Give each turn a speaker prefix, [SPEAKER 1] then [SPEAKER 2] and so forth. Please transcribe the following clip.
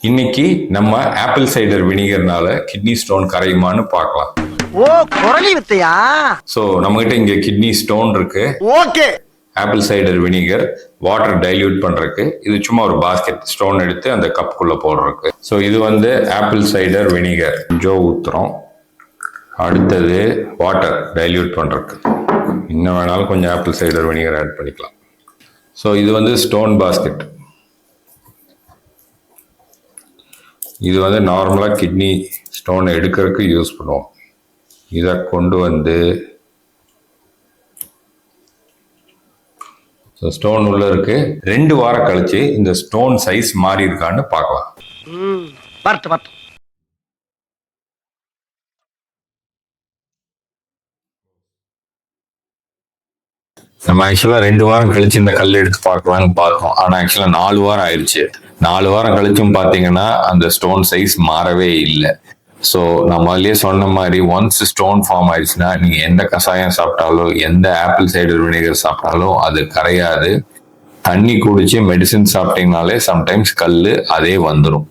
[SPEAKER 1] இன்னைக்கு நம்ம apple cider வினிகர்னால kidney stone கரையுமான்னு பார்க்கலாம்.
[SPEAKER 2] ஓ குரலி வித்தையா?
[SPEAKER 1] சோ நம்ம கிட்ட இங்க கிட்னி ஸ்டோன் இருக்கு.
[SPEAKER 2] Okay.
[SPEAKER 1] Apple cider vinegar water dilute பண்றதுக்கு இது சும்மா ஒரு பாஸ்கெட் ஸ்டோன் எடுத்து அந்த கப்புக்குள்ள போடுறதுக்கு. ஸோ இது ஆப்பிள் சைடர் வினிகர் கொஞ்சம் ஊத்துறோம். அடுத்தது வாட்டர் டைல்யூட் பண்றதுக்கு இன்னும் வேணாலும் கொஞ்சம் ஆப்பிள் சைடர் வினிகர் ஆட் பண்ணிக்கலாம். ஸோ இது ஸ்டோன் பாஸ்கெட். இது நார்மலாக கிட்னி ஸ்டோனை எடுக்கிறதுக்கு யூஸ் பண்ணுவோம். இதை கொண்டு ஸ்டோன் உள்ள இருக்கு. 2 வாரம் கழிச்சு இந்த ஸ்டோன் சைஸ் மாறி இருக்கான்னு பார்க்கலாம். நம்ம ஆக்சுவலா 2 வாரம் கழிச்சு இந்த கல் எடுத்து பார்க்கலாம்னு பார்த்தோம். ஆனா ஆக்சுவலா 4 வாரம் ஆயிடுச்சு. 4 வாரம் கழிச்சும் பாத்தீங்கன்னா அந்த ஸ்டோன் சைஸ் மாறவே இல்லை. ஸோ நான் முதல்லயே சொன்ன மாதிரி ஒன்ஸ் ஸ்டோன் ஃபார்ம் ஆயிடுச்சுன்னா நீங்க எந்த கஷாயம் சாப்பிட்டாலும் எந்த ஆப்பிள் சைடர் வினிகர் சாப்பிட்டாலும் அது கரையாது. தண்ணி குடிச்சு மெடிசின் சாப்பிட்டீங்கனாலே சம்டைம்ஸ் கல் அதே வந்துடும்.